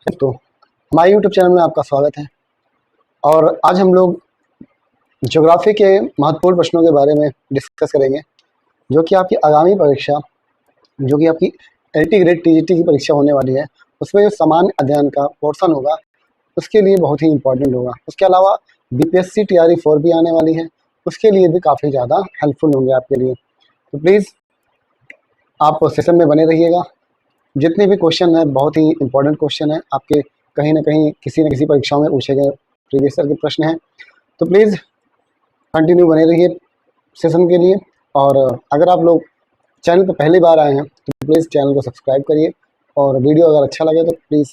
तो हमारे YouTube channel में आपका स्वागत है। और आज हम लोग ज्योग्राफी के महत्वपूर्ण प्रश्नों के बारे में डिस्कस करेंगे, जो कि आपकी आगामी परीक्षा, जो कि आपकी LT ग्रेड TGT की परीक्षा होने वाली है, उसमें जो सामान्य अध्ययन का पोर्शन होगा उसके लिए बहुत ही इम्पोर्टेंट होगा। उसके अलावा BPSC TRE 4 भी आने वाली है, उसके लिए भी काफ़ी ज़्यादा हेल्पफुल होंगे आपके लिए। तो प्लीज़ आप सेशन में बने रहिएगा। जितने भी क्वेश्चन हैं बहुत ही इंपॉर्टेंट क्वेश्चन है, आपके कहीं ना कहीं किसी न किसी परीक्षाओं में पूछे गए प्रीवियस ईयर के प्रश्न हैं। तो प्लीज़ कंटिन्यू बने रहिए सेशन के लिए। और अगर आप लोग चैनल पर पहली बार आए हैं तो प्लीज़ चैनल को सब्सक्राइब करिए, और वीडियो अगर अच्छा लगे तो प्लीज़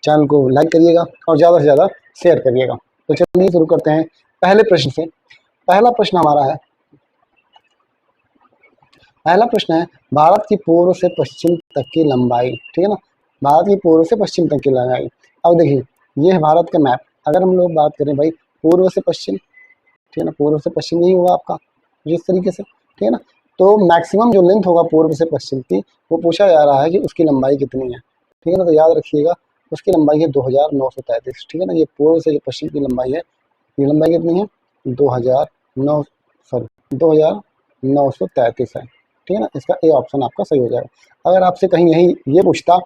चैनल को लाइक करिएगा और ज़्यादा से ज़्यादा शेयर करिएगा। तो चलिए शुरू करते हैं पहले प्रश्न से। पहला प्रश्न है, भारत की पूर्व से पश्चिम तक की लंबाई। ठीक है ना, भारत की पूर्व से पश्चिम तक की लंबाई। अब देखिए, ये है भारत का मैप। अगर हम लोग बात करें भाई पूर्व से पश्चिम, ठीक है ना, पूर्व से पश्चिम यही होगा आपका जिस तरीके से, ठीक है ना। तो मैक्सिमम जो लेंथ होगा पूर्व से पश्चिम की, वो पूछा जा रहा है कि उसकी लंबाई कितनी है। ठीक है ना, तो याद रखिएगा उसकी लंबाई है 2933। ठीक है ना, ये पूर्व से जो पश्चिम की लंबाई है, ये लंबाई कितनी है 2933 है। ठीक है ना, इसका ए ऑप्शन आपका सही हो जाएगा। अगर आपसे कहीं यही ये पूछता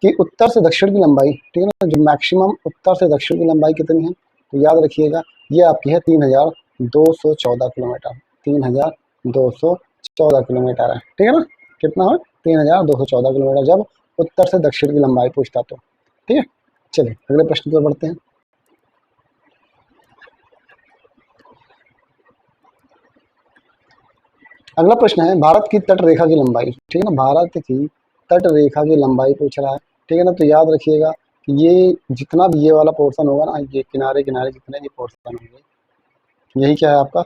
कि उत्तर से दक्षिण की लंबाई, ठीक है ना, जो मैक्सिमम उत्तर से दक्षिण की लंबाई कितनी है, तो याद रखिएगा ये आपकी है 3214 किलोमीटर। 3214 किलोमीटर है। ठीक है ना, कितना है 3214 किलोमीटर जब उत्तर से दक्षिण की लंबाई पूछता तो। ठीक है, चलिए अगले प्रश्न की ओर बढ़ते हैं। अगला प्रश्न है भारत की तट रेखा की लंबाई। ठीक है ना, भारत की तट रेखा की लंबाई पूछ रहा है। ठीक है ना, तो याद रखिएगा कि ये जितना भी ये वाला पोर्शन होगा ना, ये किनारे किनारे जितने भी पोर्शन होंगे, यही क्या है आपका,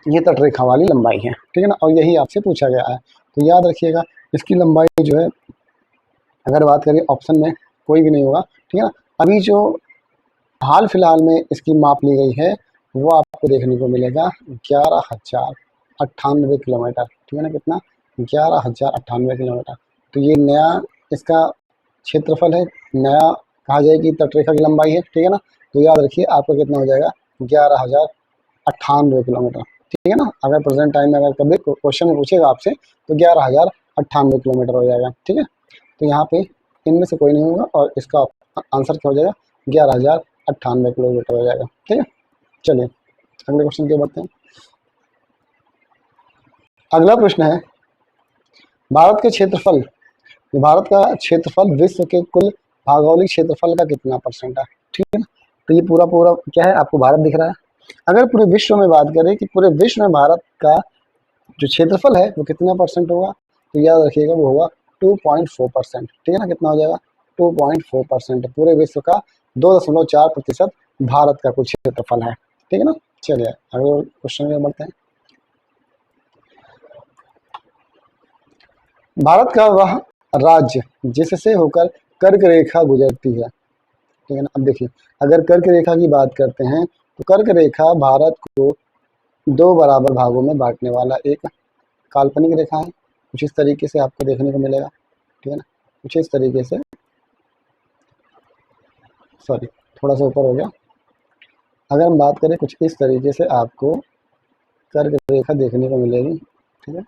ये तट रेखा वाली लंबाई है। ठीक है ना, और यही आपसे पूछा गया है। तो याद रखिएगा इसकी लंबाई जो है, अगर बात करें ऑप्शन में कोई भी नहीं होगा। ठीक है ना, अभी जो हाल फिलहाल में इसकी माप ली गई है वो आपको देखने को मिलेगा 11,098 किलोमीटर। ठीक है ना, कितना 11,098 किलोमीटर। तो ये नया इसका क्षेत्रफल है, नया कहा जाए कि तटरेखा की लंबाई है। ठीक है ना, तो याद रखिए आपका कितना हो जाएगा 11,098 किलोमीटर। ठीक है ना, अगर प्रेजेंट टाइम में अगर कभी क्वेश्चन में पूछेगा आपसे तो 11,098 किलोमीटर हो जाएगा। ठीक है, तो यहाँ पे इनमें से कोई नहीं होगा और इसका आंसर क्या हो जाएगा 11,098 किलोमीटर हो जाएगा। ठीक है, चलिए अगले क्वेश्चन की बढ़ते हैं। अगला प्रश्न है भारत का क्षेत्रफल विश्व के कुल भौगोलिक क्षेत्रफल का कितना परसेंट है। ठीक है ना, तो ये पूरा पूरा क्या है, आपको भारत दिख रहा है। अगर पूरे विश्व में बात करें कि पूरे विश्व में भारत का जो क्षेत्रफल है वो कितना परसेंट होगा, तो याद रखिएगा वो होगा 2.4%। ठीक है ना, कितना हो जाएगा 2.4%। पूरे विश्व का 2.4% भारत का कुल क्षेत्रफल है। ठीक है ना, चलिए अगले क्वेश्चन में बढ़ते हैं। भारत का वह राज्य जिससे होकर कर्क रेखा गुजरती है। ठीक है ना, अब देखिए अगर कर्क रेखा की बात करते हैं तो कर्क रेखा भारत को दो बराबर भागों में बांटने वाला एक काल्पनिक रेखा है। कुछ इस तरीके से आपको देखने को मिलेगा। ठीक है ना, कुछ इस तरीके से, सॉरी थोड़ा सा ऊपर हो गया। अगर हम बात करें कुछ इस तरीके से आपको कर्क रेखा देखने को मिलेगी। ठीक है,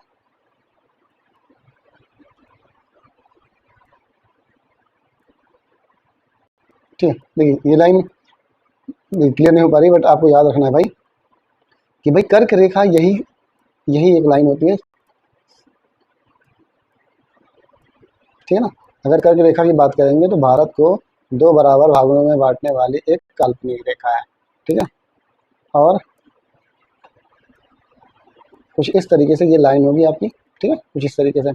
ठीक है, देखिए ये लाइन क्लियर नहीं हो पा रही, बट आपको याद रखना है भाई कि भाई कर्क रेखा यही यही एक लाइन होती है। ठीक है ना, अगर कर्क रेखा की बात करेंगे तो भारत को दो बराबर भागों में बांटने वाली एक काल्पनिक रेखा है। ठीक है, और कुछ इस तरीके से ये लाइन होगी आपकी। ठीक है, कुछ इस तरीके से।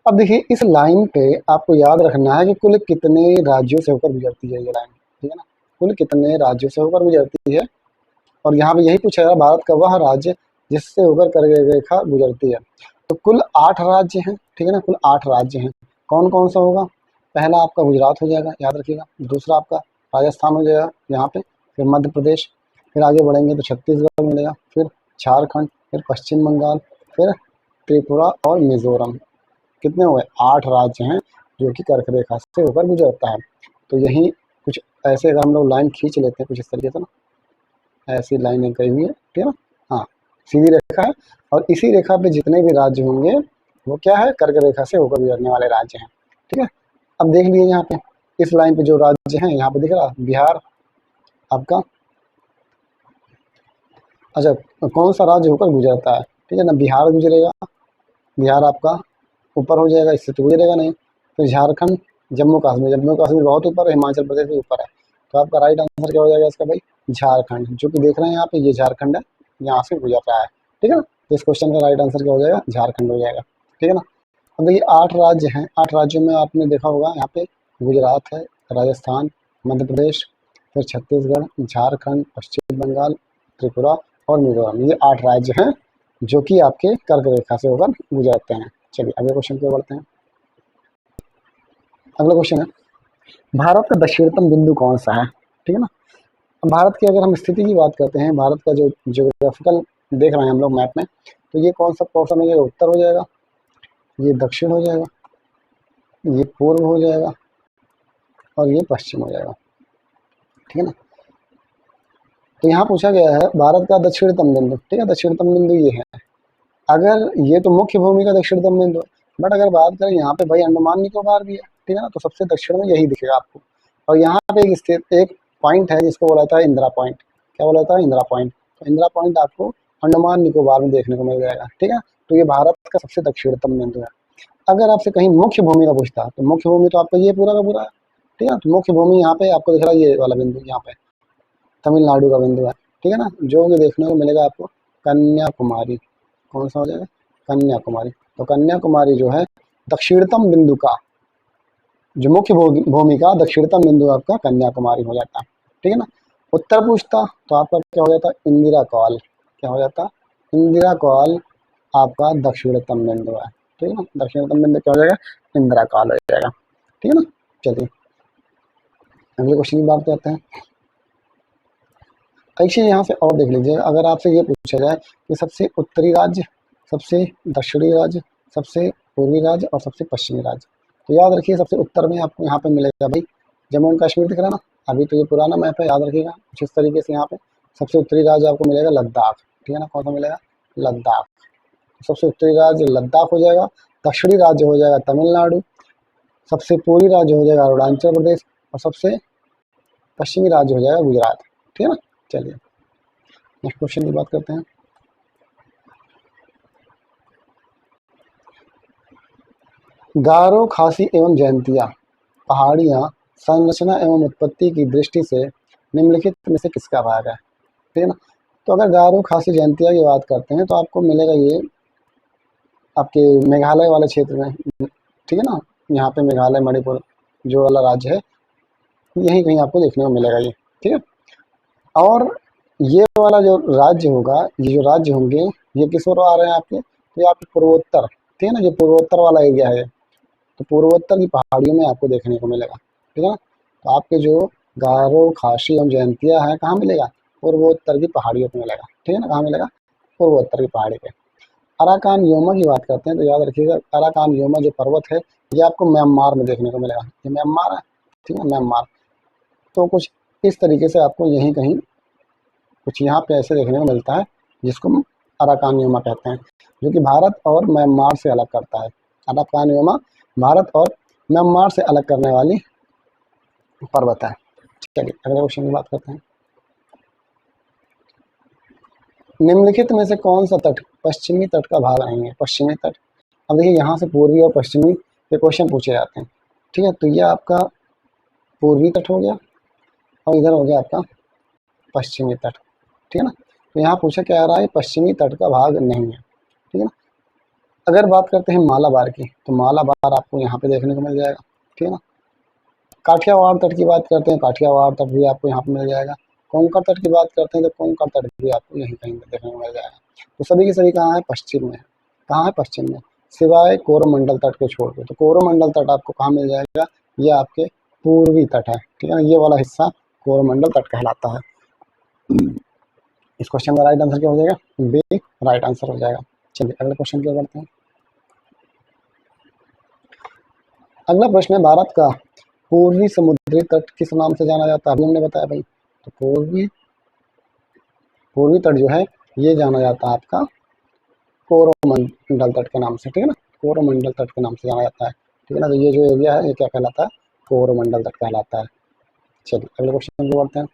अब देखिए इस लाइन पे आपको याद रखना है कि कुल कितने राज्यों से होकर गुजरती है ये लाइन। ठीक है ना, कुल कितने राज्यों से होकर गुजरती है, और यहाँ पे यही पूछा जा रहा है भारत का वह राज्य जिससे होकर कर्क रेखा गुजरती है। तो कुल 8 राज्य हैं। ठीक है ना, कुल 8 राज्य हैं। कौन कौन सा होगा, पहला आपका गुजरात हो जाएगा, याद रखिएगा। दूसरा आपका राजस्थान हो जाएगा यहाँ पे, फिर मध्य प्रदेश, फिर आगे बढ़ेंगे तो छत्तीसगढ़ मिलेगा, फिर झारखंड, फिर पश्चिम बंगाल, फिर त्रिपुरा और मिजोरम। कितने हो गए 8 राज्य हैं जो कि कर्क रेखा से होकर गुजरता है। तो यही कुछ ऐसे अगर हम लोग लाइन खींच लेते हैं कुछ इस तरीके से ना, ऐसी लाइनें कही हुई है, ठीक है ना। हाँ, सीधी रेखा है और इसी रेखा पे जितने भी राज्य होंगे वो क्या है, कर्क रेखा से होकर गुजरने वाले राज्य हैं, ठीक है। अब देख लीजिए यहाँ पे इस लाइन पे जो राज्य हैं, यहाँ पे दिख रहा बिहार आपका, अच्छा कौन सा राज्य होकर गुजरता है, ठीक है ना, बिहार गुजरेगा, बिहार आपका ऊपर हो जाएगा, इससे तो गुजरेगा नहीं। फिर झारखंड, जम्मू कश्मीर, जम्मू कश्मीर बहुत ऊपर है, हिमाचल प्रदेश भी ऊपर है, तो आपका राइट आंसर क्या हो जाएगा इसका भाई, झारखंड, जो कि देख रहे हैं यहाँ पे ये झारखंड है, यहाँ से गुजर रहा है, ठीक है ना। तो इस क्वेश्चन का राइट आंसर क्या हो जाएगा, झारखंड हो जाएगा, ठीक है ना। अब देखिए 8 राज्य हैं, 8 राज्यों में आपने देखा होगा यहाँ पे गुजरात है, राजस्थान, मध्य प्रदेश, फिर छत्तीसगढ़, झारखंड, पश्चिम बंगाल, त्रिपुरा और मिजोरम, ये 8 राज्य हैं जो कि आपके कर्क रेखा से होकर गुजरते हैं। चलिए अगले क्वेश्चन की ओर बढ़ते हैं। अगला क्वेश्चन है, भारत का दक्षिणतम बिंदु कौन सा है, ठीक है ना। अब भारत की अगर हम स्थिति की बात करते हैं, भारत का जो ज्योग्राफिकल देख रहे हैं हम लोग मैप में, तो ये कौन सा पोर्शन हो जाएगा, उत्तर हो जाएगा, ये दक्षिण हो जाएगा, ये पूर्व हो जाएगा और ये पश्चिम हो जाएगा, ठीक है ना। तो यहाँ पूछा गया है भारत का दक्षिणतम बिंदु, ठीक है, दक्षिणतम बिंदु ये है। अगर ये तो मुख्य भूमि का दक्षिणतम बिंदु है, बट अगर बात करें यहाँ पे भाई अंडमान निकोबार भी है, ठीक है ना, तो सबसे दक्षिण में यही दिखेगा आपको। और यहाँ पे एक स्थित एक पॉइंट है जिसको बोला था इंदिरा पॉइंट, क्या बोला था, इंदिरा पॉइंट। तो इंदिरा पॉइंट आपको अंडमान निकोबार में देखने को मिल जाएगा, ठीक है। तो ये भारत का सबसे दक्षिणतम बिंदु है। अगर आपसे कहीं मुख्य भूमि का पूछता तो मुख्य भूमि तो आपका ये पूरा का पूरा है, ठीक है। तो मुख्य भूमि यहाँ पे आपको दिख रहा है, ये वाला बिंदु यहाँ पे तमिलनाडु का बिंदु है, ठीक है ना, जो कि देखने को मिलेगा आपको कन्याकुमारी, कौन सा हो जाएगा, कन्याकुमारी। तो कन्याकुमारी जो है दक्षिणतम बिंदु का, जो मुख्य भूमि का दक्षिणतम बिंदु आपका कन्याकुमारी हो जाता है, ठीक है ना। उत्तर पूछता तो आपका क्या हो जाता, इंदिरा कॉल, क्या हो जाता, इंदिरा कॉल आपका दक्षिणतम बिंदु है, ठीक है ना, दक्षिणतम बिंदु क्या हो जाएगा, इंदिरा कॉल हो जाएगा, ठीक है ना। चलिए अगले क्वेश्चन की बात करते हैं। ऐसे यहाँ से और देख लीजिए, अगर आपसे ये पूछा जाए कि सबसे उत्तरी राज्य, सबसे दक्षिणी राज्य, सबसे पूर्वी राज्य और सबसे पश्चिमी राज्य, तो याद रखिए सबसे उत्तर में आपको यहाँ पे मिलेगा भाई जम्मू एंड कश्मीर, दिख रहा ना, अभी तो ये पुराना मैप है, याद रखिएगा कुछ इस तरीके से। यहाँ पे सबसे उत्तरी राज्य आपको मिलेगा लद्दाख, ठीक है ना, कौन सा मिलेगा, लद्दाख, सबसे उत्तरी राज्य लद्दाख हो जाएगा। दक्षिणी राज्य हो जाएगा तमिलनाडु, सबसे पूर्वी राज्य हो जाएगा अरुणाचल प्रदेश और सबसे पश्चिमी राज्य हो जाएगा गुजरात, ठीक है ना। चलिए नेक्स्ट क्वेश्चन की बात करते हैं। गारो, खासी एवं जयंतिया पहाड़ियाँ संरचना एवं उत्पत्ति की दृष्टि से निम्नलिखित में से किसका भाग है, ठीक है ना। तो अगर गारो, खासी, जयंतिया की बात करते हैं तो आपको मिलेगा ये आपके मेघालय वाले क्षेत्र में, ठीक है ना, यहाँ पे मेघालय मणिपुर जो वाला राज्य है यही कहीं आपको देखने को मिलेगा ये, ठीक है। और ये वाला जो राज्य होगा, ये जो राज्य होंगे ये किस ओर आ रहे हैं आपके, तो ये आपके पूर्वोत्तर, ठीक है ना, जो पूर्वोत्तर वाला एरिया है, तो पूर्वोत्तर की पहाड़ियों में आपको देखने को मिलेगा, ठीक है ना। तो आपके जो गारो, खासी एवं जयंतिया है कहाँ मिलेगा, पूर्वोत्तर की पहाड़ियों पर मिलेगा, ठीक है ना, कहाँ मिलेगा, पूर्वोत्तर की पहाड़ी पे। अराकान योमा की बात करते हैं तो याद रखिएगा अराकान योमा जो पर्वत है ये आपको म्यांमार में देखने को मिलेगा, ये म्यांमार है, ठीक है, म्यांमार। तो कुछ इस तरीके से आपको यहीं कहीं कुछ यहाँ पे ऐसे देखने को मिलता है जिसको हम अराकान योमा कहते हैं, जो कि भारत और म्यांमार से अलग करता है। अराकान योमा भारत और म्यांमार से अलग करने वाली पर्वत है। चलिए अगले क्वेश्चन की बात करते हैं। निम्नलिखित में से कौन सा तट पश्चिमी तट का भाग नहीं है, पश्चिमी तट। अब देखिए यहाँ से पूर्वी और पश्चिमी के क्वेश्चन पूछे जाते हैं, ठीक है। तो ये आपका पूर्वी तट हो गया और इधर हो गया आपका पश्चिमी तट, ठीक है ना। तो यहाँ पूछा क्या आ रहा है, पश्चिमी तट का भाग नहीं है, ठीक है ना। अगर बात करते हैं मालाबार की तो मालाबार आपको यहाँ पे देखने को मिल जाएगा, ठीक है ना। काठियावाड़ तट की बात करते हैं, काठियावाड़ तट भी आपको यहाँ पे मिल जाएगा। कोंकण तट की बात करते हैं तो कोंकण तट भी आपको यहीं कहीं देखने को मिल जाएगा। तो सभी के सभी कहाँ है, पश्चिम में, कहाँ है, पश्चिम में, सिवाय कोरोमंडल तट को छोड़ के। तो कोरोमंडल तट आपको कहाँ मिल जाएगा, ये आपके पूर्वी तट है, ठीक है ना, ये वाला हिस्सा कोरोमंडल तट कहलाता है। इस क्वेश्चन का राइट आंसर क्या हो जाएगा, बी राइट आंसर हो जाएगा। चलिए अगले क्वेश्चन क्या करते हैं। अगला प्रश्न है, भारत का पूर्वी समुद्री तट किस नाम से जाना जाता है? अभी हमने बताया भाई, तो पूर्वी तट जो है ये जाना जाता है आपका कोरोमंडल तट के नाम से, ठीक है ना, कोरोमंडल तट के नाम से जाना जाता है, ठीक है ना। तो ये जो एरिया है ये क्या कहलाता है? कोरोमंडल तट कहलाता है। चलिए अगले क्वेश्चन पे बढ़ते हैं।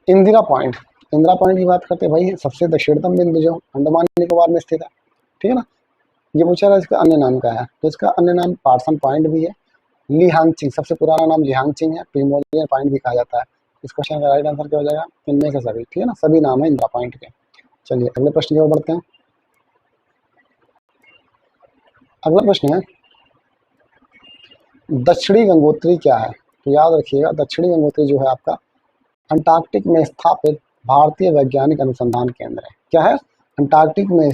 इंदिरा पॉइंट, इंदिरा पॉइंट की बात करते हैं भाई, सबसे दक्षिणतम बिंदु जो अंडमान निकोबार में स्थित है, ठीक है ना। ये पूछा रहा इसका अन्य नाम क्या है, तो इसका अन्य नाम पार्सन पॉइंट भी है, लीहांगचिंग सबसे पुराना नाम लीहांगचिंग है, प्रीमोलियर पॉइंट भी कहा जाता है। इस क्वेश्चन का राइट आंसर क्या हो जाएगा? इनमें से सभी, ठीक है ना, सभी नाम है इंदिरा पॉइंट के। चलिए अगले प्रश्न की ओर बढ़ते हैं। अगला प्रश्न है, दक्षिणी गंगोत्री क्या है? तो याद रखिएगा, दक्षिणी गंगोत्री जो है आपका अंटार्कटिक में स्थापित भारतीय वैज्ञानिक अनुसंधान केंद्र है। क्या है? अंटार्कटिक में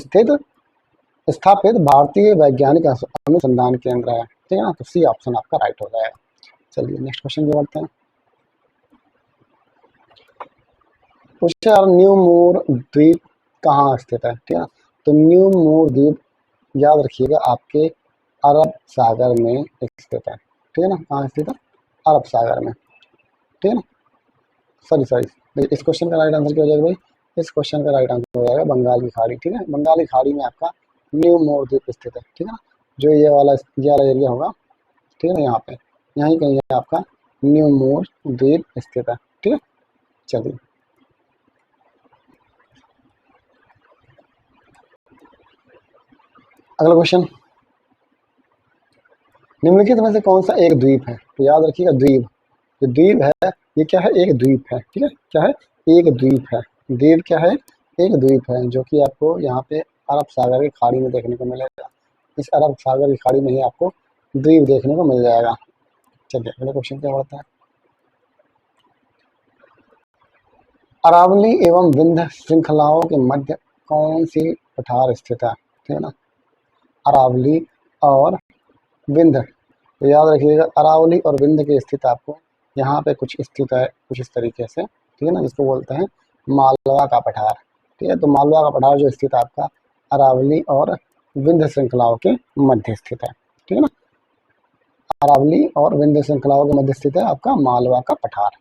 स्थापित भारतीय वैज्ञानिक अनुसंधान केंद्र है, ठीक है ना। तो सी ऑप्शन आपका राइट हो जाएगा। चलिए नेक्स्ट क्वेश्चन की बढ़ते हैं। पूछा यार, न्यू मूर द्वीप कहाँ स्थित है? ठीक है ना, तो न्यू मूर द्वीप याद रखिएगा आपके अरब सागर में स्थित है, ठीक है ना। कहाँ स्थित है? अरब सागर में, ठीक है ना। सॉरी, इस क्वेश्चन का राइट आंसर क्या हो जाएगा भाई? इस क्वेश्चन का राइट आंसर हो जाएगा बंगाल की खाड़ी, ठीक है। बंगाल की खाड़ी में आपका न्यू मोर द्वीप स्थित है, ठीक है ना। जो ये वाला एरिया होगा, ठीक है ना, यहाँ पे यहीं कहीं है आपका न्यू मोर द्वीप स्थित है, ठीक है। चलिए अगला क्वेश्चन, निम्नलिखित में से कौन सा एक द्वीप है? तो याद रखिएगा द्वीप, जो द्वीप है ये क्या है? एक द्वीप है, ठीक है। क्या है? एक द्वीप है। द्वीप क्या है? एक द्वीप है, जो कि आपको यहाँ पे अरब सागर की खाड़ी में देखने को मिलेगा। इस अरब सागर की खाड़ी में ही आपको द्वीप देखने को मिल जाएगा। चलिए अगले क्वेश्चन क्या बढ़ता है। अरावली एवं विंध्य श्रृंखलाओं के मध्य कौन सी पठार स्थित है? ठीक है ना, अरावली और विंध्य। तो याद रखिएगा अरावली और विंध्य की स्थित आपको यहाँ पे कुछ स्थित है, कुछ इस तरीके से, ठीक है ना, जिसको बोलते हैं मालवा का पठार, ठीक है। तो मालवा का पठार जो स्थित है आपका अरावली और विंध्य श्रृंखलाओं के मध्य स्थित है, ठीक है ना। अरावली और विंध्य श्रृंखलाओं के मध्य स्थित है आपका मालवा का पठार।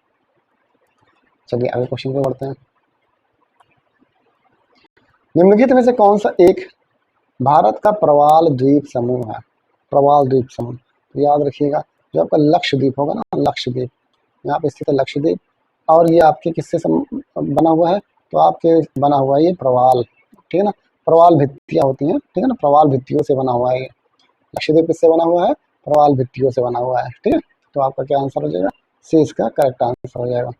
चलिए अगले क्वेश्चन पे बढ़ते हैं। निम्नलिखित में से कौन सा एक भारत का प्रवाल द्वीप समूह है? प्रवाल द्वीप समूह, तो याद रखिएगा जो आपका लक्षद्वीप होगा ना, लक्षद्वीप, यहाँ पे स्थित है लक्षद्वीप, और ये आपके किससे बना हुआ है? तो आपके बना हुआ है ये प्रवाल, ठीक है ना, प्रवाल भित्तियाँ होती हैं, ठीक है ना, प्रवाल भित्तियों से बना हुआ है ये। लक्षद्वीप किससे बना हुआ है? प्रवाल भित्तियों से बना हुआ है, ठीक है। तो आपका क्या आंसर हो जाएगा? सी इसका करेक्ट आंसर हो जाएगा।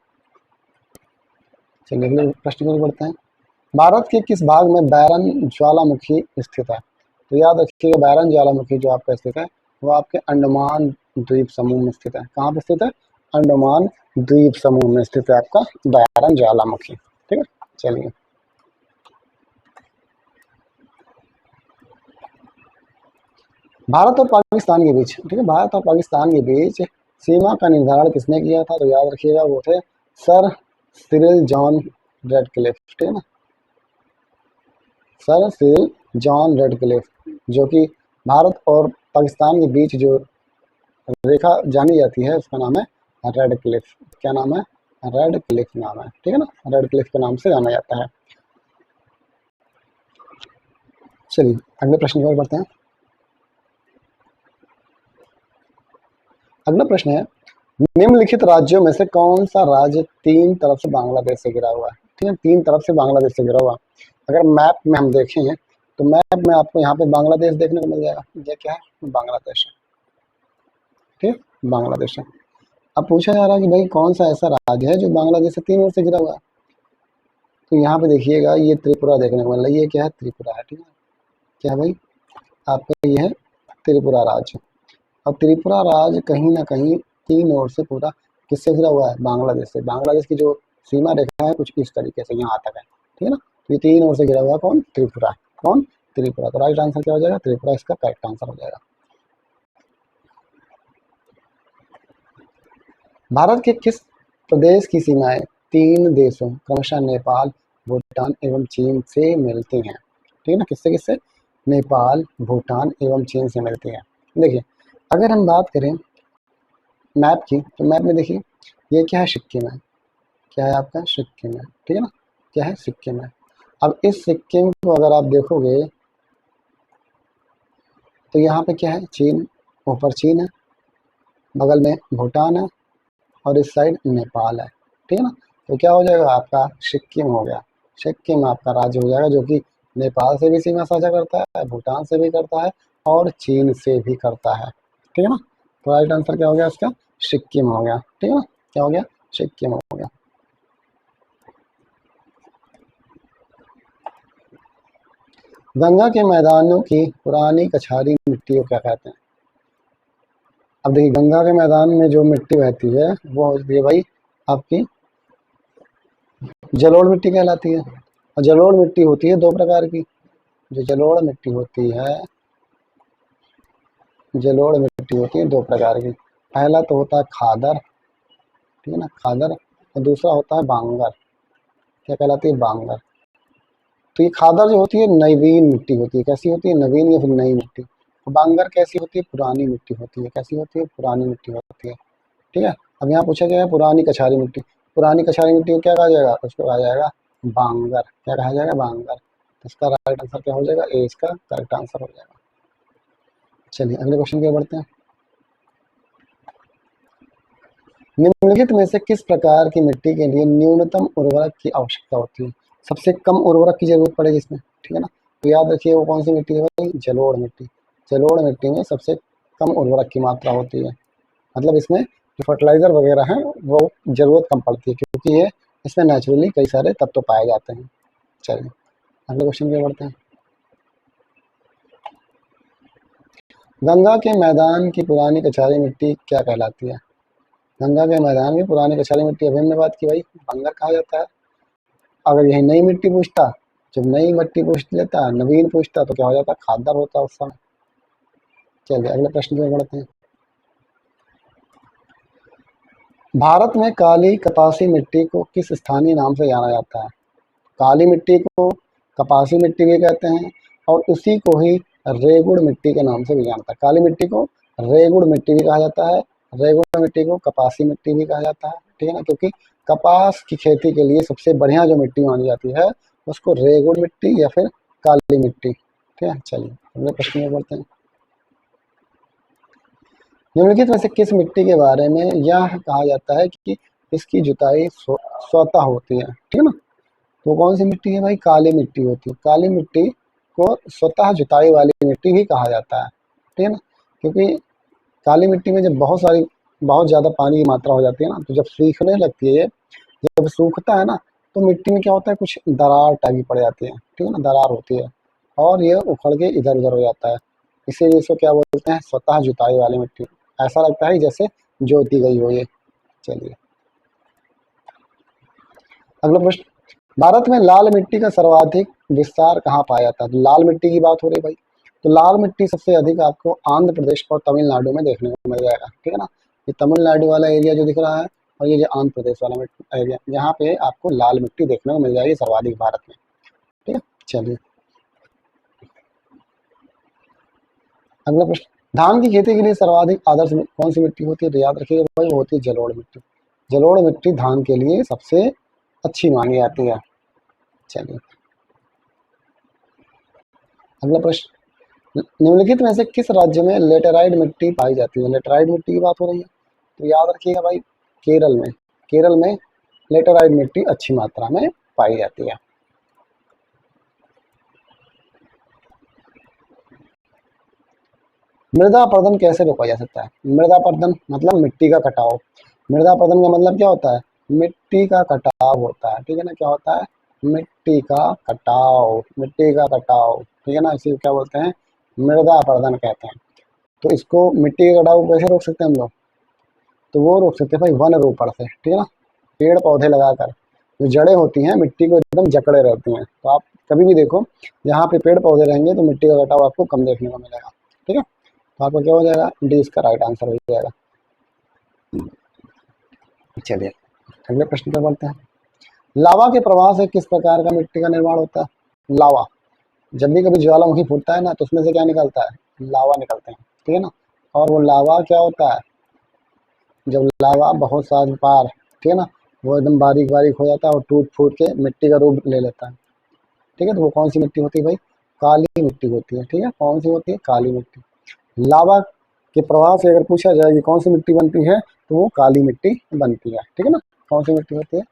चलिए अगले प्रश्न की ओर बढ़ते हैं। भारत के किस भाग में बैरन ज्वालामुखी स्थित है? तो याद रखिएगा बैरन ज्वालामुखी जो आपका स्थित है वो आपके अंडमान द्वीप समूह में स्थित है। कहाँ पे स्थित है? अंडमान द्वीप समूह में स्थित है आपका बैरन ज्वालामुखी, ठीक है। चलिए भारत और पाकिस्तान के बीच, ठीक है, भारत और पाकिस्तान के बीच सीमा का निर्धारण किसने किया था? तो याद रखिएगा वो थे सर सिरिल जॉन रेडक्लिफ, ठीक है ना, सर सिरिल जॉन रेडक्लिफ, जो कि भारत और पाकिस्तान के बीच जो रेखा जानी जाती है उसका नाम है रेड क्लिफ। क्या नाम है? रेड क्लिफ नाम है, ठीक है ना, रेड क्लिफ के नाम से जाना जाता है। चलिए अगले प्रश्न की ओर बढ़ते हैं। अगला प्रश्न है, निम्नलिखित राज्यों में से कौन सा राज्य तीन तरफ से बांग्लादेश से घिरा हुआ है? ठीक है, तीन तरफ से बांग्लादेश से घिरा हुआ। अगर मैप में हम देखें तो मैप में आपको यहाँ पे बांग्लादेश देखने को मिल जाएगा। ये क्या है? बांग्लादेश है, ठीक है, बांग्लादेश है। अब पूछा जा रहा है कि भाई कौन सा ऐसा राज्य है जो बांग्लादेश से तीन ओर से घिरा हुआ है? तो यहाँ पे देखिएगा ये त्रिपुरा देखने को मिल रहा है। ये क्या है? त्रिपुरा है, ठीक है। क्या है भाई? आपका ये है त्रिपुरा राज्य। और त्रिपुरा राज्य कहीं ना कहीं तीन ओर से पूरा किससे घिरा हुआ है? बांग्लादेश से। बांग्लादेश की जो सीमा रेखा है कुछ इस तरीके से यहाँ तक है, ठीक है ना। तो ये तीन ओर से घिरा हुआ है कौन? त्रिपुरा। कौन? त्रिपुरा। तो राइट आंसर क्या हो जाएगा? त्रिपुरा इसका करेक्ट आंसर हो जाएगा। भारत के किस प्रदेश की सीमाएं तीन देशों क्रमशः नेपाल, भूटान एवं चीन से मिलती हैं? ठीक है ना, किससे किससे? नेपाल, भूटान एवं चीन से मिलती है। देखिए, अगर हम बात करें मैप की, तो मैप में देखिए ये क्या है, सिक्किम है। क्या है आपका, सिक्किम है, ठीक है ना। क्या है, सिक्किम है। अब इस सिक्किम को अगर आप देखोगे तो यहाँ पे क्या है, चीन, ऊपर चीन है, बगल में भूटान है और इस साइड नेपाल है, ठीक है ना। तो क्या हो जाएगा, आपका सिक्किम हो गया। सिक्किम आपका राज्य हो जाएगा, जो कि नेपाल से भी सीमा साझा करता है, भूटान से भी करता है और चीन से भी करता है, ठीक है ना। तो राइट आंसर क्या हो गया इसका, सिक्किम हो गया, ठीक है ना। क्या हो गया, सिक्किम हो गया। गंगा के मैदानों की पुरानी कछारी मिट्टी को क्या कहते हैं। अब देखिए, गंगा के मैदान में जो मिट्टी बहती है वो होती है भाई आपकी जलोढ़ मिट्टी कहलाती है। और जलोढ़ मिट्टी होती है दो प्रकार की। जो जलोढ़ मिट्टी होती है, जलोढ़ मिट्टी होती है दो प्रकार की। पहला तो होता है खादर, ठीक है ना, खादर, और दूसरा होता है बांगर। क्या कहलाती है, बांगर। तो ये खादर जो होती है नवीन मिट्टी होती है। कैसी होती है, नवीन या फिर नई मिट्टी। और बांगर कैसी होती है, पुरानी मिट्टी होती है। कैसी होती है, पुरानी मिट्टी होती है, ठीक है। अब यहाँ पूछा गया है पुरानी कछारी मिट्टी। पुरानी कछारी मिट्टी को क्या कहा जाएगा, उसको कहा जाएगा बांगर। क्या कहा जाएगा, बांगर। तो इसका राइट आंसर क्या हो जाएगा, ए इसका करेक्ट आंसर हो जाएगा। चलिए अगले क्वेश्चन की ओर बढ़ते हैं। निम्नलिखित में से किस प्रकार की मिट्टी के लिए न्यूनतम उर्वरक की आवश्यकता होती है। सबसे कम उर्वरक की जरूरत पड़ेगी इसमें, ठीक है ना। तो याद रखिए वो कौन सी मिट्टी है भाई, जलोढ़ मिट्टी। जलोढ़ मिट्टी में सबसे कम उर्वरक की मात्रा होती है। मतलब इसमें जो फर्टिलाइजर वगैरह है वो जरूरत कम पड़ती है, क्योंकि ये इसमें नेचुरली कई सारे तत्व पाए जाते हैं। चलिए अगले क्वेश्चन पे बढ़ते हैं। गंगा के मैदान की पुरानी कछारी मिट्टी क्या कहलाती है। गंगा के मैदान में पुरानी कछारी मिट्टी, अभी हमने बात की भाई, बंगर कहा जाता है। अगर यही नई मिट्टी पूछता, जब नई मिट्टी पूछ लेता, नवीन पूछता, तो क्या हो जाता, खादर होता उस समय। चलिए अगले प्रश्न पे बढ़ते हैं। भारत में काली कपासी मिट्टी को किस स्थानीय नाम से जाना जाता है। काली मिट्टी को कपासी मिट्टी भी कहते हैं और उसी को ही रेगुड़ मिट्टी के नाम से भी जानता है। काली मिट्टी को रेगुड़ मिट्टी भी कहा जाता है, रेगुड़ मिट्टी को कपासी मिट्टी भी कहा जाता है, ठीक है ना। क्योंकि कपास की खेती के लिए सबसे बढ़िया जो मिट्टी मानी जाती है उसको रेगुड़ मिट्टी या फिर काली मिट्टी, ठीक है। चलिए अगले प्रश्न में बढ़ते हैं। निम्नलिखित में से किस मिट्टी के बारे में यह कहा जाता है कि इसकी जुताई स्वतः होती है, ठीक है ना। तो कौन सी मिट्टी है भाई, काली मिट्टी होती है। काली मिट्टी को स्वतः जुताई वाली मिट्टी भी कहा जाता है, ठीक है ना। क्योंकि काली मिट्टी में जब बहुत ज़्यादा पानी की मात्रा हो जाती है ना, तो जब सूखने लगती है, जब सूखता है ना, तो मिट्टी में क्या होता है, कुछ दरार टाइप की पड़ जाती है, ठीक है ना, दरार होती है और ये उखड़ के इधर उधर हो जाता है। इसीलिए इसको क्या बोलते हैं, स्वतः जुताई वाली मिट्टी। ऐसा लगता है जैसे जोती गई हो ये। चलिए अगला प्रश्न। भारत में लाल मिट्टी का सर्वाधिक विस्तार कहाँ पाया जाता है। तो लाल मिट्टी की बात हो रही है भाई, तो लाल मिट्टी सबसे अधिक आपको आंध्र प्रदेश और तमिलनाडु में देखने को मिल जाएगा, ठीक है ना। ये तमिलनाडु वाला एरिया जो दिख रहा है और ये जो आंध्र प्रदेश वाला एरिया, यहाँ पे आपको लाल मिट्टी देखने को मिल जाएगी सर्वाधिक भारत में, ठीक है। चलिए अगला प्रश्न। धान की खेती के लिए सर्वाधिक आदर्श कौन सी मिट्टी होती है। तो याद रखिएगा भाई, वो होती है जलोढ़ मिट्टी। जलोढ़ मिट्टी धान के लिए सबसे अच्छी मानी जाती है। चलिए अगला प्रश्न। निम्नलिखित में से किस राज्य में लेटेराइट मिट्टी पाई जाती है। लेटेराइट मिट्टी की बात हो रही है, तो याद रखिएगा भाई, केरल में। केरल में लेटेराइट मिट्टी अच्छी मात्रा में पाई जाती है। मृदा अपरदन कैसे रोका जा सकता है। मृदा अपरदन मतलब मिट्टी का कटाव। मृदा अपरदन का मतलब क्या होता है, मिट्टी का कटाव होता है, ठीक है ना। क्या होता है, मिट्टी का कटाव, मिट्टी का कटाव, ठीक है ना। इसी को क्या बोलते हैं, मृदा अपरदन कहते हैं। तो इसको मिट्टी के कटाव को कैसे रोक सकते हैं हम लोग, तो वो रोक सकते हैं भाई वन रोपण से, ठीक है ना। पेड़ पौधे लगाकर जो जड़ें होती हैं मिट्टी को एकदम जकड़े रहती हैं। तो आप कभी भी देखो, जहाँ पे पेड़ पौधे रहेंगे तो मिट्टी का कटाव आपको कम देखने को मिलेगा, ठीक है। तो आपका क्या हो जाएगा, डी इसका राइट आंसर हो जाएगा। चलिए अगले प्रश्न पर बढ़ते हैं। लावा के प्रवाह से किस प्रकार का मिट्टी का निर्माण होता है। लावा, जब भी कभी ज्वालामुखी फूटता है ना तो उसमें से क्या निकलता है, लावा निकलते हैं, ठीक है ना। और वो लावा क्या होता है, जब लावा बहुत साल पार, ठीक है ना, वो एकदम बारीक बारीक हो जाता है और टूट फूट के मिट्टी का रूप ले लेता है, ठीक है। तो वो कौन सी मिट्टी होती है भाई, काली मिट्टी होती है, ठीक है। कौन सी होती है, काली मिट्टी। लावा के प्रवाह से अगर पूछा जाए कि कौन सी मिट्टी बनती है तो वो काली मिट्टी बनती है, ठीक है ना। कौन सी मिट्टी होती है,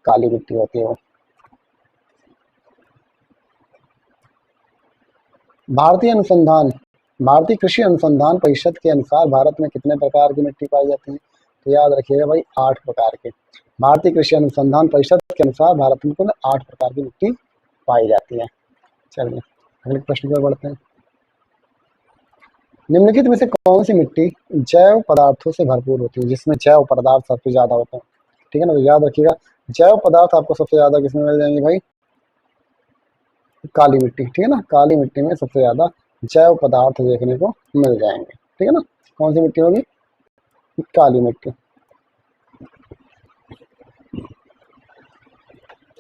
काली मिट्टी होती है वो। भारतीय अनुसंधान भारतीय कृषि अनुसंधान परिषद के अनुसार भारत में कितने प्रकार की मिट्टी पाई जाती है, तो याद रखिएगा भाई 8 प्रकार के। भारतीय कृषि अनुसंधान परिषद के अनुसार भारत में कुल 8 प्रकार की मिट्टी पाई जाती है। चलिए अगले प्रश्न पर बढ़ते हैं। निम्नलिखित में से कौन सी मिट्टी जैव पदार्थों से भरपूर होती है, जिसमें जैव पदार्थ सबसे ज्यादा होते हैं, ठीक है ना। तो याद रखिएगा जैव पदार्थ आपको सबसे ज्यादा किसमें मिल जाएंगे भाई, काली मिट्टी, ठीक है ना। काली मिट्टी में सबसे ज्यादा जैव पदार्थ देखने को मिल जाएंगे, ठीक है ना। कौन सी मिट्टी होगी, काली मिट्टी।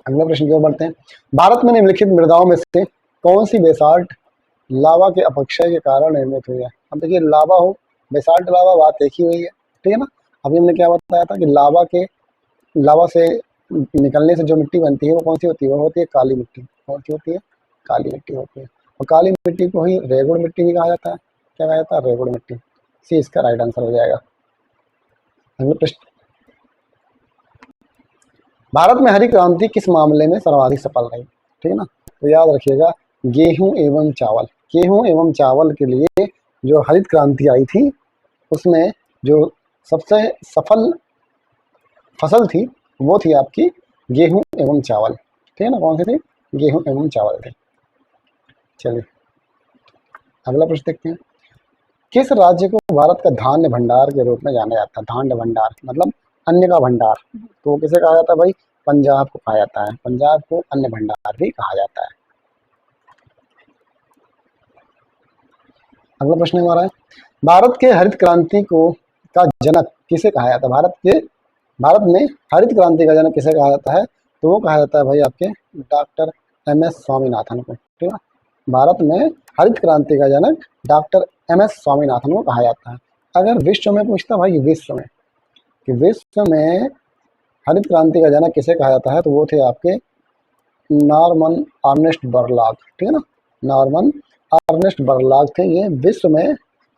अगले प्रश्न की ओर बढ़ते हैं। भारत में निम्नलिखित मृदाओं में से कौन सी बेसाल्ट लावा के अपक्षय के कारण निर्मित हुई है। अब देखिए लावा हो, बेसाल्ट लावा, बात एक ही हुई है, ठीक है ना। अभी हमने क्या बताया था कि लावा से निकलने से जो मिट्टी बनती है वो कौन सी होती है, वो होती है काली मिट्टी। कौन सी होती है, काली मिट्टी होती है। और काली मिट्टी को ही रेगुड़ मिट्टी भी कहा जाता है। क्या कहा जाता है, रेगुड़ मिट्टी। सी इसका राइट आंसर हो जाएगा। अगले प्रश्न, भारत में हरित क्रांति किस मामले में सर्वाधिक सफल रही, ठीक है ना। तो याद रखिएगा गेहूं एवं चावल, गेहूं एवं चावल के लिए जो हरित क्रांति आई थी उसमें जो सबसे सफल फसल थी वो थी आपकी गेहूं एवं चावल, ठीक है ना। कौन सी थी, गेहूं एवं चावल थी। चलिए अगला प्रश्न देखते हैं। किस राज्य को भारत का धान्य भंडार के रूप में जाना जाता है, धान्य भंडार मतलब अन्न का भंडार, तो वो किसे कहा जाता है भाई, पंजाब को कहा जाता है। पंजाब को अन्न भंडार भी कहा जाता है। अगला प्रश्न हमारा है, भारत के हरित क्रांति को का जनक किसे कहा जाता है, भारत में हरित क्रांति का जनक किसे कहा जाता है, तो वो कहा जाता है भाई आपके डॉक्टर एम एस स्वामीनाथन को, ठीक है। भारत में हरित क्रांति का जनक डॉक्टर एम एस स्वामीनाथन को कहा जाता है। अगर विश्व में पूछता भाई, विश्व में कि विश्व में हरित क्रांति का जनक किसे कहा जाता है, तो वो थे आपके नॉर्मन अर्नेस्ट बरलाग, ठीक है ना। नॉर्मन अर्नेस्ट बरलाग थे, ये विश्व में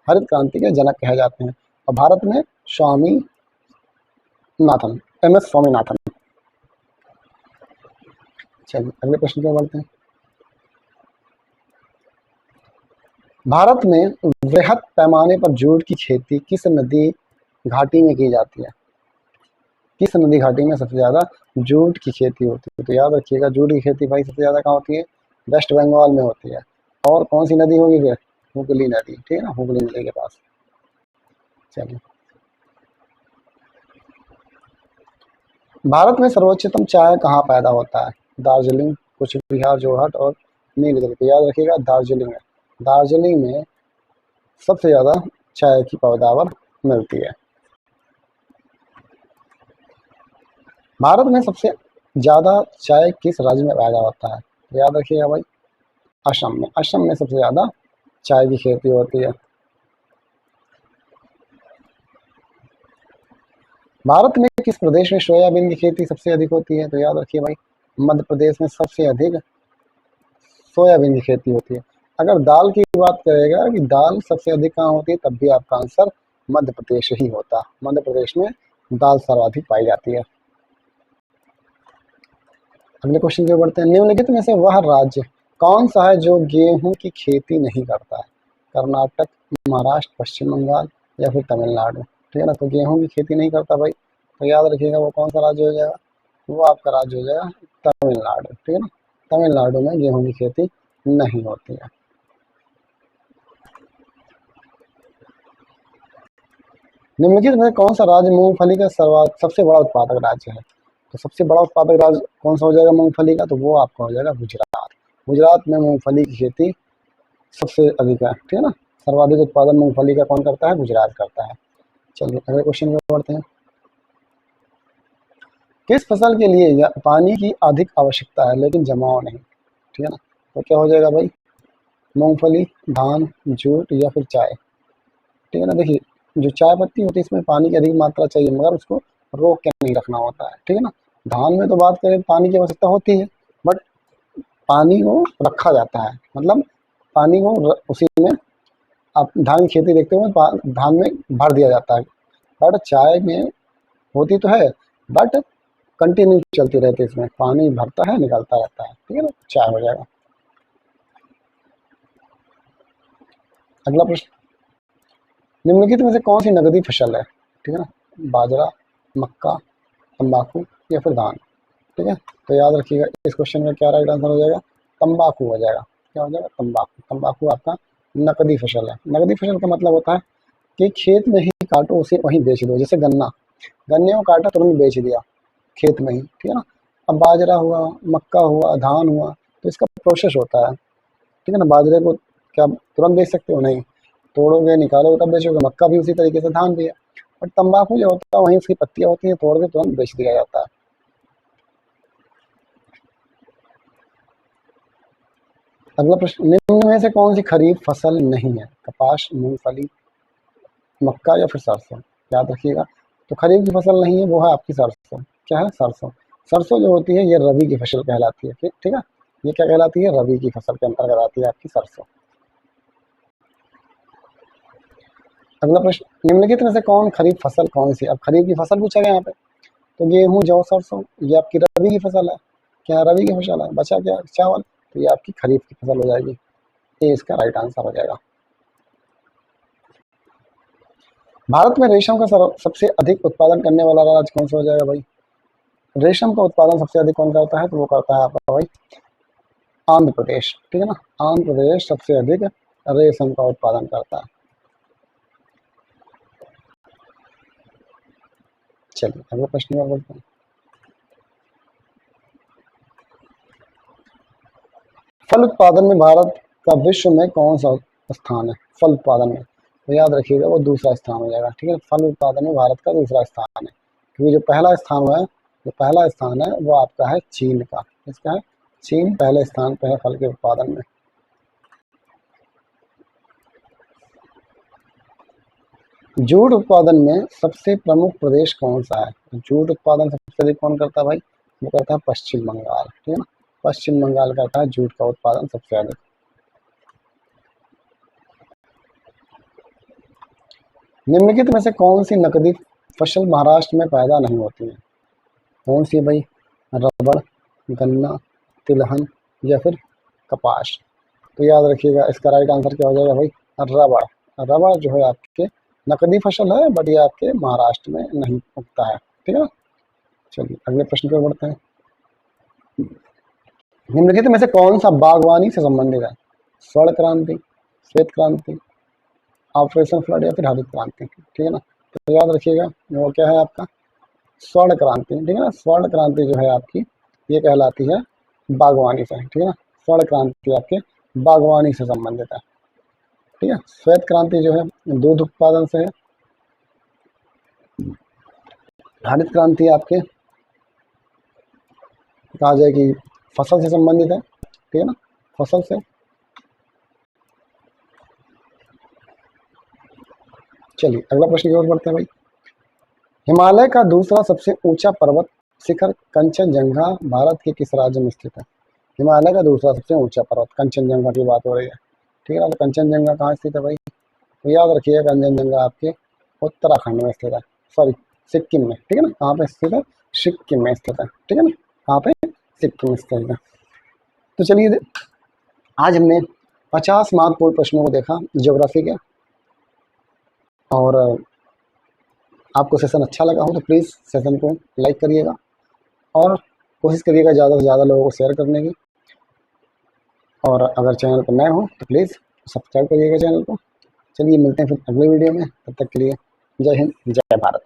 हरित क्रांति के जनक कहे जाते हैं। और भारत में स्वामीनाथन, एम एस स्वामीनाथन। चलिए अगले प्रश्न की ओर बढ़ते हैं। भारत में वृहद पैमाने पर जूट की खेती किस नदी घाटी में की जाती है, किस नदी घाटी में सबसे ज्यादा जूट की खेती होती है, तो याद रखिएगा जूट की खेती भाई सबसे ज्यादा कहाँ होती है, वेस्ट बंगाल में होती है। और कौन सी नदी होगी फिर, हुगली नदी, ठीक है ना, हुगली नदी के पास। चलिए भारत में सर्वोच्चतम चाय कहाँ पैदा होता है, दार्जिलिंग, कुछ बिहार, जोरहाट और नीलगिरी। तो याद रखिएगा दार्जिलिंग में, दार्जिलिंग में सबसे ज़्यादा चाय की पैदावार मिलती है। भारत में सबसे ज़्यादा चाय किस राज्य में पैदा होता है, तो याद रखिएगा भाई असम में, असम में सबसे ज़्यादा चाय की खेती होती है। भारत में किस प्रदेश में सोयाबीन की खेती सबसे अधिक होती है, तो याद रखिए भाई मध्य प्रदेश में सबसे अधिक सोयाबीन की खेती होती है। अगर दाल की बात करेगा कि दाल सबसे अधिक कहाँ होती है, तब भी आपका आंसर मध्य प्रदेश ही होता। मध्य प्रदेश में दाल सर्वाधिक पाई जाती है। अगले क्वेश्चन की ओर बढ़ते हैं। निम्नलिखित में से वह राज्य कौन सा है जो गेहूं की खेती नहीं करता है, कर्नाटक, महाराष्ट्र, पश्चिम बंगाल या फिर तमिलनाडु, ठीक है ना। तो गेहूं की खेती नहीं करता भाई, तो याद रखिएगा वो कौन सा राज्य हो जाएगा, वो आपका राज्य हो जाएगा तमिलनाडु, ठीक है ना। तमिलनाडु में गेहूं की खेती नहीं होती है। निम्नलिखित में कौन सा राज्य मूंगफली का सबसे बड़ा उत्पादक राज्य है, तो सबसे बड़ा उत्पादक राज्य कौन सा हो जाएगा मूंगफली का, तो वो आपका हो जाएगा गुजरात। गुजरात में मूंगफली की खेती सबसे अधिक है, ठीक है ना। सर्वाधिक उत्पादन मूंगफली का कौन करता है, गुजरात करता है। चलिए अगले क्वेश्चन में बढ़ते हैं। किस फसल के लिए पानी की अधिक आवश्यकता है लेकिन जमाव नहीं, ठीक है ना। तो क्या हो जाएगा भाई, मूंगफली, धान, जूट या फिर चाय। ठीक है ना। देखिए, जो चाय पत्ती होती है इसमें पानी की अधिक मात्रा चाहिए, मगर उसको रोक के नहीं रखना होता है। ठीक है ना। धान में तो बात करें पानी की आवश्यकता होती है, बट पानी को रखा जाता है, मतलब पानी को उसी में आप धान की खेती देखते हुए धान में भर दिया जाता है। बट चाय में होती तो है, बट कंटिन्यू चलती रहती है, इसमें पानी भरता है निकलता रहता है। ठीक है ना। चाय हो जाएगा। अगला प्रश्न, निम्नलिखित में से कौन सी नकदी फसल है? ठीक है ना। बाजरा, मक्का, तंबाकू या फिर धान। ठीक है। तो याद रखिएगा इस क्वेश्चन में क्या राइट आंसर हो जाएगा? तंबाकू हो जाएगा। क्या हो जाएगा? तंबाकू। तंबाकू आपका नकदी फसल है। नकदी फसल का मतलब होता है कि खेत में ही काटो, उसे वहीं बेच दो। जैसे गन्ना, गन्ने को काटा तुरंत बेच दिया खेत में ही। ठीक है ना। अब बाजरा हुआ, मक्का हुआ, धान हुआ, तो इसका प्रोसेस होता है। ठीक है ना। बाजरे को क्या तुरंत बेच सकते हो? नहीं, तोड़ोगे निकालोगे तब बेचोगे। मक्का भी उसी तरीके से, धान भी है। और तंबाकू जो होता है वहीं उसकी पत्तियां होती हैं, तोड़ के तुरंत बेच दिया जाता है। अगला प्रश्न, निम्न में से कौन सी खरीफ फसल नहीं है? कपास, मूंगफली, मक्का या फिर सरसों। याद रखिएगा, तो खरीफ की फसल नहीं है वो है आपकी सरसों। क्या है? सरसों। सरसों जो होती है ये रबी की फसल कहलाती है। ठीक है। ये क्या कहलाती है? रबी की फसल के अंतर्गत आती है आपकी सरसों। अगला प्रश्न, निम्नलिखित में से कौन खरीफ फसल कौन सी? अब खरीफ की फसल पूछा गया यहाँ पे, तो गेहूं, जौ, सरसों ये आपकी रबी की फसल है। क्या रबी की फसल है? बचा क्या? चावल। तो ये आपकी खरीफ की फसल हो जाएगी। ये इसका राइट आंसर हो जाएगा। भारत में रेशम का सबसे अधिक उत्पादन करने वाला राज्य कौन सा हो जाएगा भाई? रेशम का उत्पादन सबसे अधिक कौन करता है? तो वो करता है आपका भाई आंध्र प्रदेश। ठीक है ना। आंध्र प्रदेश सबसे अधिक रेशम का उत्पादन करता है। चलिए अगला प्रश्न और बोलते हैं। फल उत्पादन में भारत का विश्व में कौन सा स्थान है? फल उत्पादन में तो याद रखिएगा वो दूसरा स्थान हो जाएगा। ठीक है। फल उत्पादन में भारत का दूसरा स्थान है, क्योंकि जो पहला स्थान हुआ है, जो पहला स्थान है वो आपका है चीन का। इसका है चीन पहले स्थान पर है फल के उत्पादन में। जूट उत्पादन में सबसे प्रमुख प्रदेश कौन सा है? जूट उत्पादन सबसे अधिक कौन करता है भाई? वो करता है पश्चिम बंगाल। ठीक है ना। पश्चिम बंगाल करता है जूट का उत्पादन सबसे अधिक। निम्नलिखित में से कौन सी नकदी फसल महाराष्ट्र में पैदा नहीं होती है? कौन सी भाई? रबड़, गन्ना, तिलहन या फिर कपास। तो याद रखिएगा इसका राइट आंसर क्या हो जाएगा भाई? रबड़। रबड़ जो है आपके नकदी फसल है, बट ये आपके महाराष्ट्र में नहीं उगता है। ठीक है ना। चलिए अगले प्रश्न पर बढ़ते हैं। निम्नलिखित में से कौन सा बागवानी से संबंधित है? स्वर्ण क्रांति, श्वेत क्रांति, ऑपरेशन फ्लड या फिर हरित क्रांति। ठीक है ना। तो याद रखिएगा वो क्या है आपका? स्वर्ण क्रांति। ठीक है ना। स्वर्ण क्रांति जो है आपकी ये कहलाती है बागवानी से। ठीक है ना। स्वर्ण क्रांति आपके बागवानी से संबंधित है। ठीक है। श्वेत क्रांति जो है दूध उत्पादन से है। हरित क्रांति आपके कहा जाए कि फसल से संबंधित है। ठीक है ना। फसल से। चलिए अगला प्रश्न की ओर बढ़ते हैं भाई। हिमालय का दूसरा सबसे ऊंचा पर्वत शिखर कंचनजंगा भारत के किस राज्य में स्थित है? हिमालय का दूसरा सबसे ऊंचा पर्वत, कंचनजंगा की बात हो रही है। ठीक है ना। तो कंचनजंगा कहाँ स्थित है भाई? तो याद रखिए कंचनजंगा आपके उत्तराखंड में स्थित है। सॉरी, सिक्किम में। ठीक है ना। कहाँ पे स्थित है? सिक्किम में स्थित है। ठीक है ना। कहाँ पे? सिक्किम में स्थित है। तो चलिए आज हमने 50 महत्वपूर्ण प्रश्नों को देखा ज्योग्राफी के। और आपको सेशन अच्छा लगा हो तो प्लीज़ सेशन को लाइक करिएगा और कोशिश करिएगा ज़्यादा से ज़्यादा लोगों को शेयर करने की। और अगर चैनल पर नए हो तो प्लीज़ सब्सक्राइब करिएगा चैनल को। चलिए मिलते हैं फिर अगले वीडियो में, तब तक के लिए जय हिंद, जय भारत।